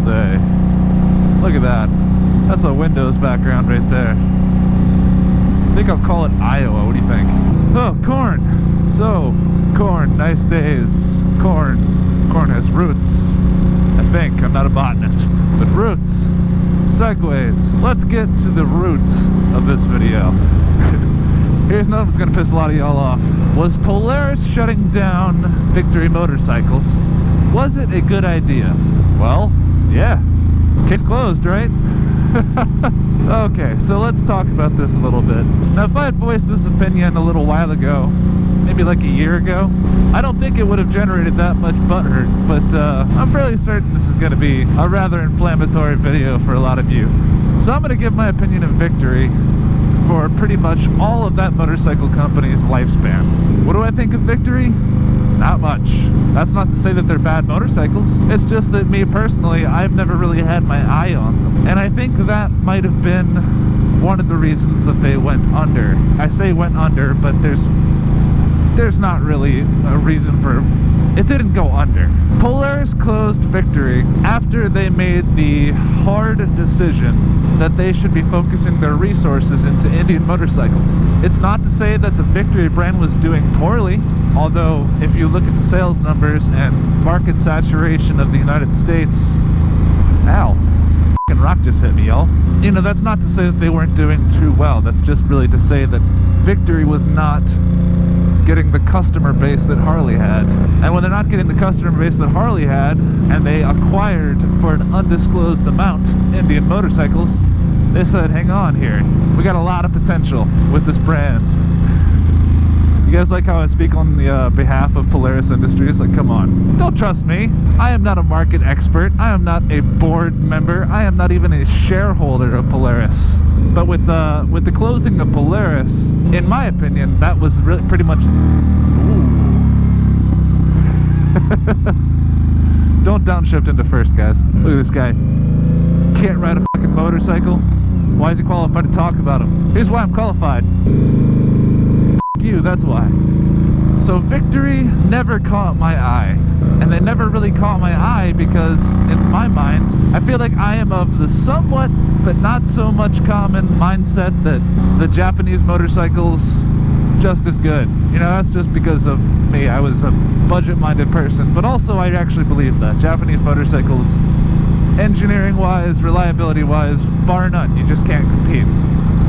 day. Look at that. That's a Windows background right there. I think I'll call it Iowa. What do you think? Oh, corn. So, corn, nice days. Corn has roots. I think. I'm not a botanist. But roots. Segues. Let's get to the root of this video. Here's nothing that's gonna piss a lot of y'all off. Was Polaris shutting down Victory Motorcycles? Was it a good idea? Well, yeah. Case closed, right? Okay, so let's talk about this a little bit. Now, if I had voiced this opinion a little while ago, maybe like a year ago, I don't think it would have generated that much butthurt, but I'm fairly certain this is going to be a rather inflammatory video for a lot of you. So I'm going to give my opinion of Victory for pretty much all of that motorcycle company's lifespan. What do I think of Victory? Not much. That's not to say that they're bad motorcycles. It's just that me personally, I've never really had my eye on them. And I think that might have been one of the reasons that they went under. I say went under, but there's not really a reason for... It didn't go under. Polaris closed Victory after they made the hard decision that they should be focusing their resources into Indian motorcycles. It's not to say that the Victory brand was doing poorly, although if you look at the sales numbers and market saturation of the United States... Ow. F***ing rock just hit me, y'all. You know, that's not to say that they weren't doing too well. That's just really to say that Victory was not getting the customer base that Harley had. And when they're not getting the customer base that Harley had, and they acquired for an undisclosed amount Indian motorcycles, they said, hang on here, we got a lot of potential with this brand. You guys like how I speak on the behalf of Polaris Industries? Like, come on. Don't trust me. I am not a market expert. I am not a board member. I am not even a shareholder of Polaris. But with the closing of Polaris, in my opinion, that was really pretty much... Ooh. Don't downshift into first, guys. Look at this guy. Can't ride a fucking motorcycle. Why is he qualified to talk about him? Here's why I'm qualified. You, that's why. So Victory never caught my eye, and they never really caught my eye because in my mind I feel like I am of the somewhat but not so much common mindset that the Japanese motorcycles just as good. You know, that's just because of me. I was a budget-minded person, but also I actually believe that Japanese motorcycles, engineering wise, reliability wise, bar none, you just can't compete.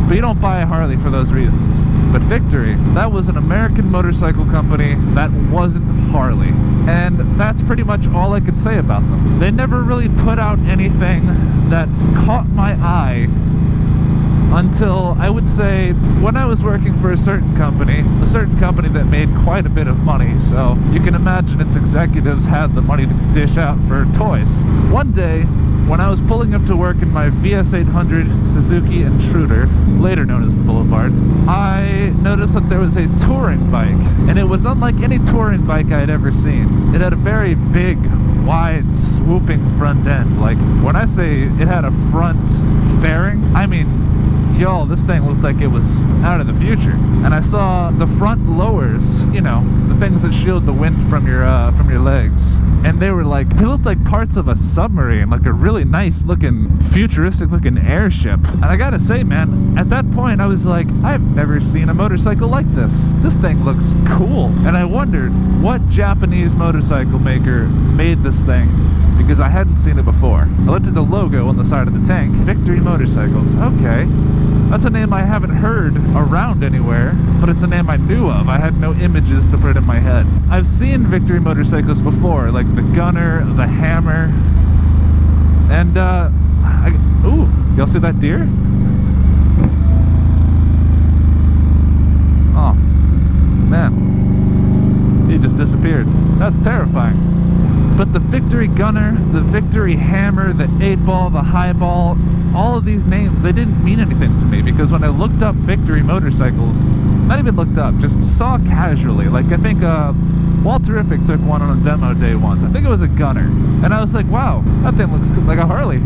But you don't buy a Harley for those reasons. But Victory, that was an American motorcycle company that wasn't Harley. And that's pretty much all I could say about them. They never really put out anything that caught my eye until, I would say, when I was working for a certain company that made quite a bit of money, so you can imagine its executives had the money to dish out for toys. One day, when I was pulling up to work in my VS800 Suzuki Intruder, later known as the Boulevard, I noticed that there was a touring bike, and it was unlike any touring bike I had ever seen. It had a very big, wide, swooping front end. Like, when I say it had a front fairing, I mean, y'all, this thing looked like it was out of the future. And I saw the front lowers, you know, the things that shield the wind from your legs. And they looked like parts of a submarine, like a really nice looking, futuristic looking airship. And I gotta say, man, at that point I was like, I've never seen a motorcycle like this. This thing looks cool. And I wondered what Japanese motorcycle maker made this thing, because I hadn't seen it before. I looked at the logo on the side of the tank, Victory Motorcycles. Okay. That's a name I haven't heard around anywhere, but it's a name I knew of. I had no images to put in my head. I've seen Victory motorcycles before, like the Gunner, the Hammer, and ooh, y'all see that deer? Oh, man, he just disappeared. That's terrifying. But the Victory Gunner, the Victory Hammer, the 8-ball, the Highball, all of these names, they didn't mean anything to me, because when I looked up Victory motorcycles, not even looked up, just saw casually, like I think Walterific took one on a demo day once. I think it was a Gunner, and I was like, wow, that thing looks like a Harley.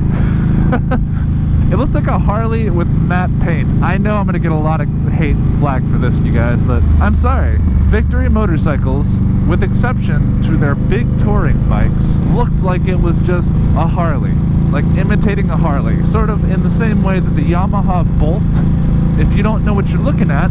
It looked like a Harley with matte paint. I know I'm gonna get a lot of hate and flack for this, you guys, but I'm sorry. Victory motorcycles, with exception to their big touring bikes, looked like it was just a Harley. like imitating a Harley, sort of in the same way that the Yamaha Bolt, if you don't know what you're looking at,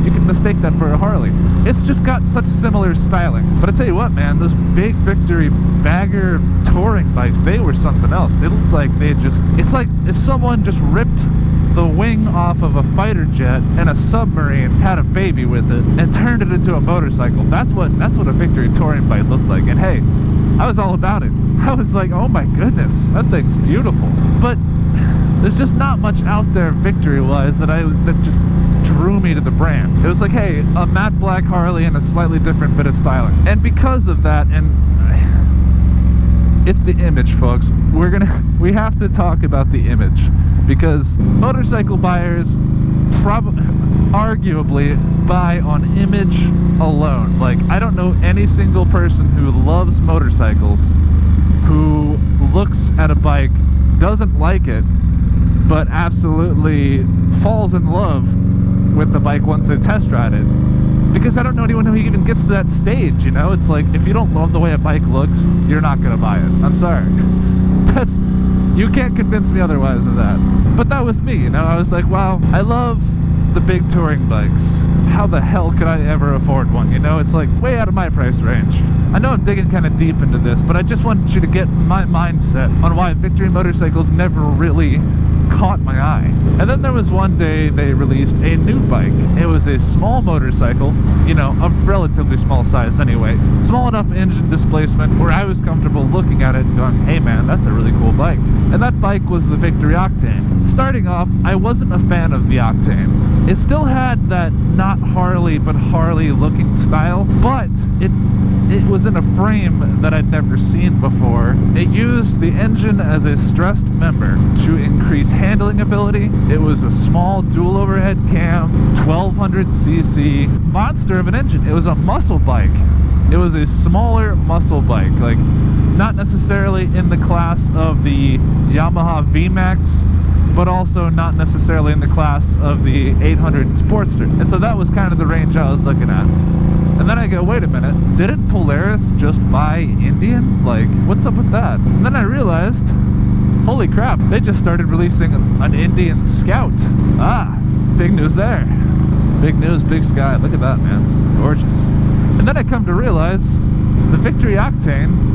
you can mistake that for a Harley. It's just got such similar styling. But I tell you what, man, those big Victory bagger touring bikes, they were something else. They looked like they just, it's like if someone just ripped the wing off of a fighter jet and a submarine, had a baby with it, and turned it into a motorcycle. That's what a Victory touring bike looked like. And hey, I was all about it. I was like, oh my goodness, that thing's beautiful. But there's just not much out there Victory-wise that just drew me to the brand. It was like, hey, a matte black Harley and a slightly different bit of styling. And because of that, and it's the image, folks. We have to talk about the image, because motorcycle buyers arguably buy on image alone. Like, I don't know any single person who loves motorcycles who looks at a bike, doesn't like it, but absolutely falls in love with the bike once they test ride it. Because I don't know anyone who even gets to that stage, you know? It's like, if you don't love the way a bike looks, you're not gonna buy it. I'm sorry. You can't convince me otherwise of that. But that was me, you know? I was like, wow, I love the big touring bikes. How the hell could I ever afford one, you know? It's like way out of my price range. I know I'm digging kind of deep into this, but I just wanted you to get my mindset on why Victory motorcycles never really caught my eye. And then there was one day they released a new bike. It was a small motorcycle, you know, of relatively small size anyway. Small enough engine displacement where I was comfortable looking at it and going, hey man, that's a really cool bike. And that bike was the Victory Octane. Starting off, I wasn't a fan of the Octane. It still had that not Harley but Harley looking style, but it was in a frame that I'd never seen before. It used the engine as a stressed member to increase handling ability. It was a small dual overhead cam, 1200cc monster of an engine. It was a muscle bike. It was a smaller muscle bike, like not necessarily in the class of the Yamaha VMAX, but also not necessarily in the class of the 800 Sportster. And so that was kind of the range I was looking at. And then I go, wait a minute, didn't Polaris just buy Indian? Like, what's up with that? And then I realized, holy crap, they just started releasing an Indian Scout. Ah, big news there. Big news, big sky. Look at that, man. Gorgeous. And then I come to realize the Victory Octane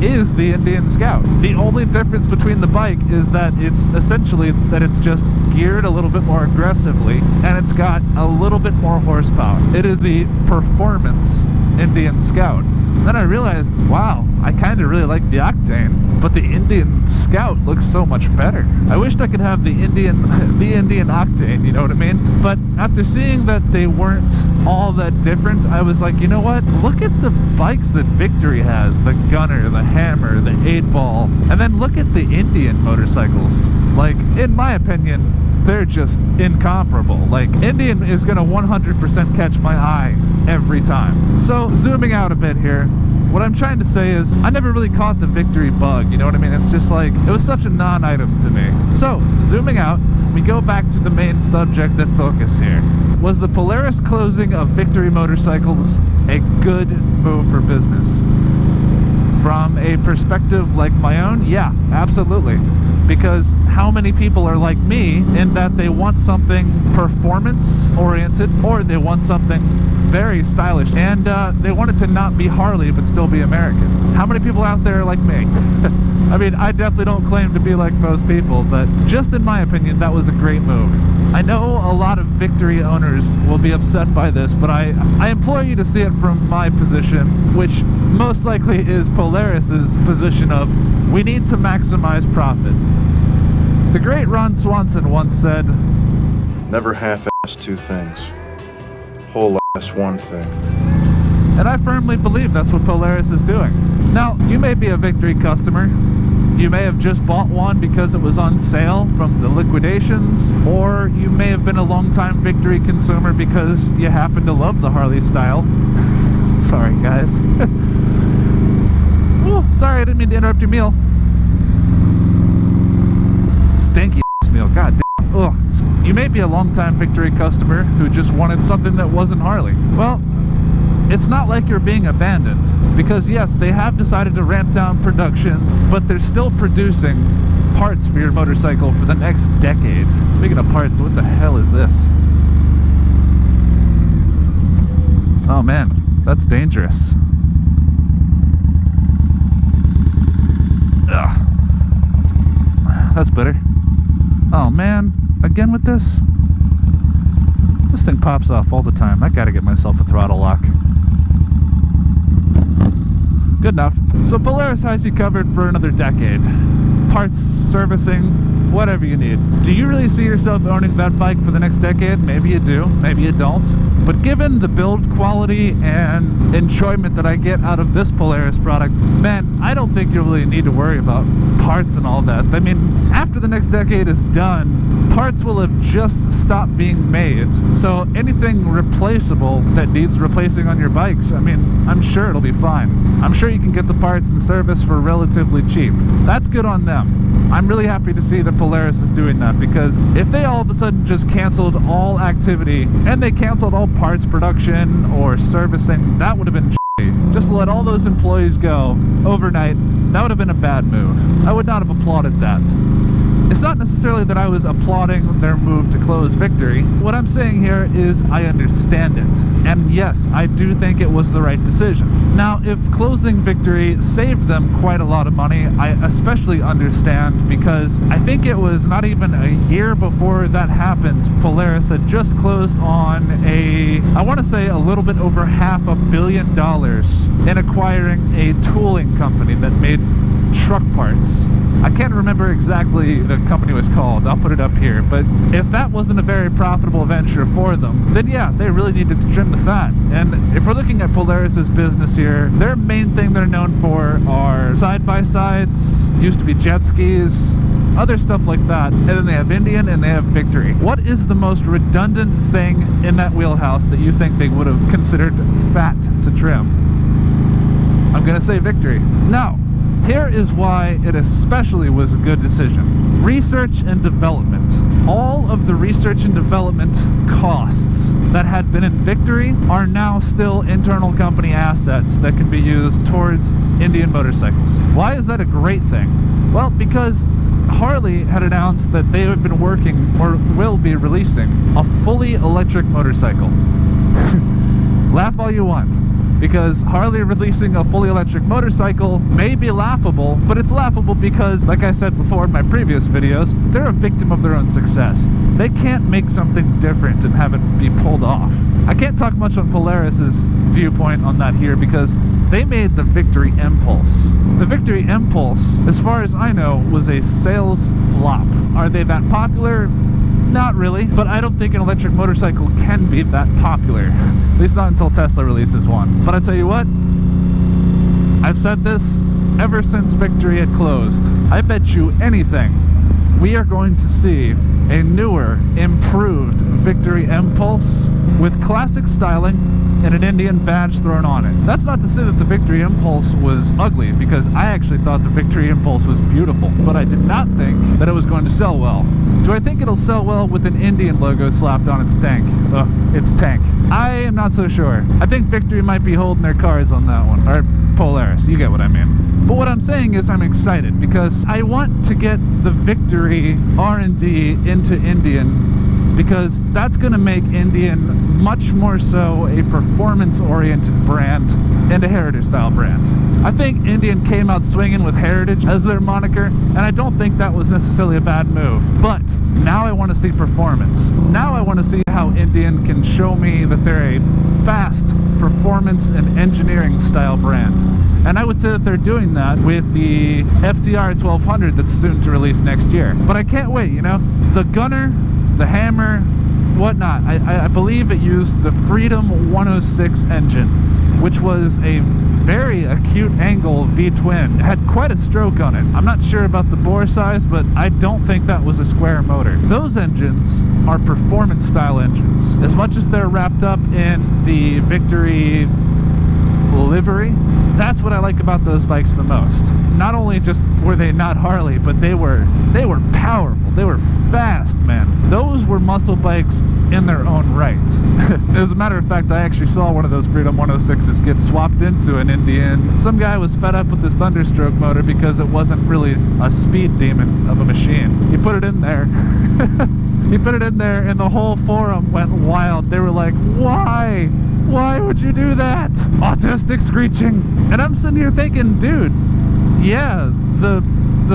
is the Indian Scout. The only difference between the bike is that it's essentially that it's just geared a little bit more aggressively and it's got a little bit more horsepower. It is the performance Indian Scout. Then I realized, wow, I kind of really like the Octane, but the Indian Scout looks so much better. I wished I could have the Indian Octane, you know what I mean? But after seeing that they weren't all that different, I was like, you know what? Look at the bikes that Victory has, the Gunner, the Hammer, the 8-Ball, and then look at the Indian motorcycles. Like, in my opinion, they're just incomparable. Like, Indian is gonna 100% catch my eye every time. So, zooming out a bit here, what I'm trying to say is, I never really caught the Victory bug, you know what I mean? It's just like, it was such a non-item to me. So, zooming out, we go back to the main subject at focus here. Was the Polaris closing of Victory motorcycles a good move for business? From a perspective like my own, yeah, absolutely. Because how many people are like me in that they want something performance-oriented, or they want something very stylish, and they want it to not be Harley but still be American? How many people out there are like me? I mean, I definitely don't claim to be like most people, but just in my opinion, that was a great move. I know a lot of Victory owners will be upset by this, but I implore you to see it from my position, which most likely is Polaris's position of, we need to maximize profit. The great Ron Swanson once said, never half-ass two things. Whole-ass one thing. And I firmly believe that's what Polaris is doing. Now, you may be a Victory customer. You may have just bought one because it was on sale from the liquidations, or you may have been a long-time Victory consumer because you happen to love the Harley style. Sorry, guys. Ooh, sorry, I didn't mean to interrupt your meal. Stinky meal, god damn. Ugh. You may be a long-time Victory customer who just wanted something that wasn't Harley. Well, it's not like you're being abandoned. Because yes, they have decided to ramp down production, but they're still producing parts for your motorcycle for the next decade. Speaking of parts, what the hell is this? Oh man, that's dangerous. Ugh. That's better. Oh man, again with this? This thing pops off all the time. I gotta get myself a throttle lock. Good enough. So Polaris has you covered for another decade. Parts, servicing, whatever you need. Do you really see yourself owning that bike for the next decade? Maybe you do, maybe you don't. But given the build quality and enjoyment that I get out of this Polaris product, man, I don't think you really need to worry about parts and all that. I mean, after the next decade is done, parts will have just stopped being made. So anything replaceable that needs replacing on your bikes, I mean, I'm sure it'll be fine. I'm sure you can get the parts and service for relatively cheap. That's good on them. I'm really happy to see that Polaris is doing that, because if they all of a sudden just canceled all activity and they canceled all parts production or servicing, that would have been shitty. Just let all those employees go overnight, that would have been a bad move. I would not have applauded that. It's not necessarily that I was applauding their move to close Victory. What I'm saying here is I understand it. And yes, I do think it was the right decision. Now, if closing Victory saved them quite a lot of money, I especially understand, because I think it was not even a year before that happened, Polaris had just closed on I want to say a little bit over $500 million in acquiring a tooling company that made truck parts. I can't remember exactly the company was called. I'll put it up here. But if that wasn't a very profitable venture for them, then yeah, they really needed to trim the fat. And if we're looking at Polaris's business here, their main thing they're known for are side-by-sides, used to be jet skis, other stuff like that. And then they have Indian and they have Victory. What is the most redundant thing in that wheelhouse that you think they would have considered fat to trim? I'm gonna say Victory. Now, here is why it especially was a good decision. Research and development. All of the research and development costs that had been in Victory are now still internal company assets that can be used towards Indian motorcycles. Why is that a great thing? Well, because Harley had announced that they have been working, or will be releasing, a fully electric motorcycle. Laugh all you want. Because Harley releasing a fully electric motorcycle may be laughable, but it's laughable because, like I said before in my previous videos, they're a victim of their own success. They can't make something different and have it be pulled off. I can't talk much on Polaris's viewpoint on that here, because they made the Victory Impulse. The Victory Impulse, as far as I know, was a sales flop. Are they that popular? Not really, but I don't think an electric motorcycle can be that popular. At least not until Tesla releases one. But I tell you what, I've said this ever since Victory had closed. I bet you anything, we are going to see a newer, improved Victory Impulse with classic styling and an Indian badge thrown on it. That's not to say that the Victory Impulse was ugly, because I actually thought the Victory Impulse was beautiful, but I did not think that it was going to sell well. Do I think it'll sell well with an Indian logo slapped on its tank? Its tank. I am not so sure. I think Victory might be holding their cards on that one. Or Polaris, you get what I mean. But what I'm saying is I'm excited, because I want to get the Victory R&D into Indian, because that's going to make Indian much more so a performance-oriented brand and a heritage-style brand. I think Indian came out swinging with Heritage as their moniker, and I don't think that was necessarily a bad move. But now I want to see performance. Now I want to see how Indian can show me that they're a fast performance and engineering style brand. And I would say that they're doing that with the FTR 1200 that's soon to release next year. But I can't wait, you know? The Gunner, the Hammer, whatnot, I believe it used the Freedom 106 engine, which was a very acute angle V-twin. It had quite a stroke on it. I'm not sure about the bore size, but I don't think that was a square motor. Those engines are performance style engines. As much as they're wrapped up in the Victory livery, That's what I like about those bikes the most. Not only just were they not Harley, but they were powerful. They were fast, man. Those were muscle bikes in their own right. As a matter of fact, I actually saw one of those Freedom 106s get swapped into an Indian. Some guy was fed up with this Thunderstroke motor because it wasn't really a speed demon of a machine. He put it in there. He put it in there and the whole forum went wild. They were like, why? Why would you do that? Autistic screeching. And I'm sitting here thinking, dude, yeah, the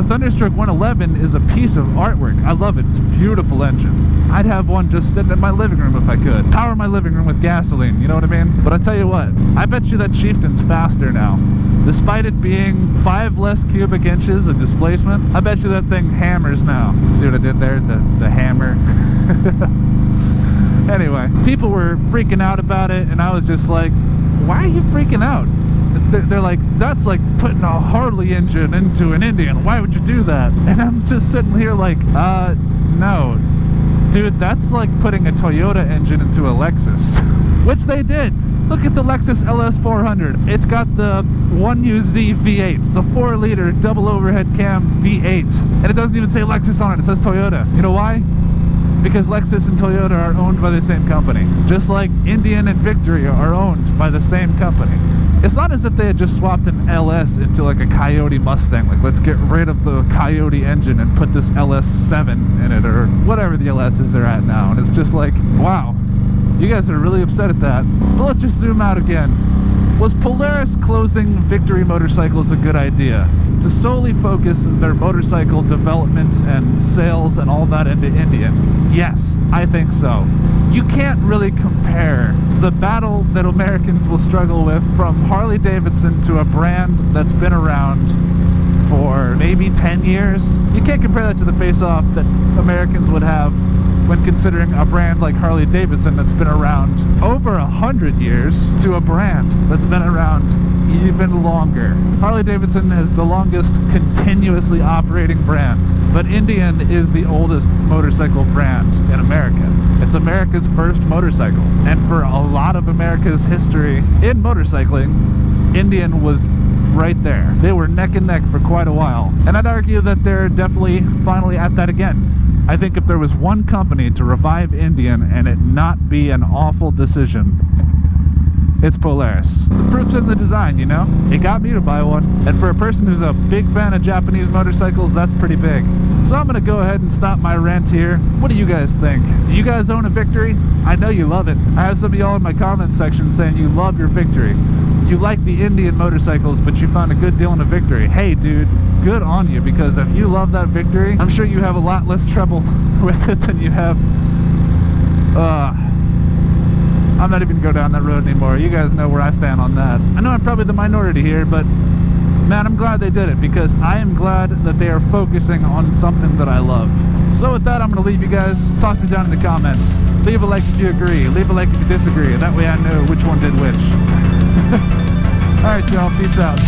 Thunderstroke 111 is a piece of artwork. I love it. It's a beautiful engine. I'd have one just sitting in my living room if I could. Power my living room with gasoline, you know what I mean? But I tell you what, I bet you that Chieftain's faster now. Despite it being 5 less cubic inches of displacement, I bet you that thing hammers now. See what I did there? The hammer. Anyway, people were freaking out about it, and I was just like, why are you freaking out? They're like, that's like putting a Harley engine into an Indian. Why would you do that? And I'm just sitting here like, no. Dude, that's like putting a Toyota engine into a Lexus. Which they did. Look at the Lexus LS400. It's got the 1UZ V8. It's a 4-liter double overhead cam V8. And it doesn't even say Lexus on it. It says Toyota. You know why? Because Lexus and Toyota are owned by the same company. Just like Indian and Victory are owned by the same company. It's not as if they had just swapped an LS into like a Coyote Mustang. Like, let's get rid of the Coyote engine and put this LS7 in it, or whatever the LSs they're at now. And it's just like, wow, you guys are really upset at that. But let's just zoom out again. Was Polaris closing Victory Motorcycles a good idea? To solely focus their motorcycle development and sales and all that into Indian? Yes, I think so. You can't really compare the battle that Americans will struggle with from Harley Davidson to a brand that's been around for maybe 10 years. You can't compare that to the face-off that Americans would have when considering a brand like Harley Davidson that's been around over 100 years to a brand that's been around even longer. Harley Davidson is the longest continuously operating brand, but Indian is the oldest motorcycle brand in America. It's America's first motorcycle, and for a lot of America's history in motorcycling, Indian was right there. They were neck and neck for quite a while, and I'd argue that they're definitely finally at that again. I think if there was one company to revive Indian and it not be an awful decision, it's Polaris. The proof's in the design, you know? It got me to buy one, and for a person who's a big fan of Japanese motorcycles, that's pretty big. So I'm gonna go ahead and stop my rant here. What do you guys think? Do you guys own a Victory? I know you love it. I have some of y'all in my comments section saying you love your Victory. You like the Indian motorcycles, but you found a good deal in a Victory. Hey dude, good on you, because if you love that Victory, I'm sure you have a lot less trouble with it than you have. I'm not even gonna go down that road anymore. You guys know where I stand on that. I know I'm probably the minority here, but man, I'm glad they did it, because I am glad that they are focusing on something that I love. So with that, I'm gonna leave you guys. Toss me down in the comments. Leave a like if you agree. Leave a like if you disagree. That way I know which one did which. Alright y'all, peace out.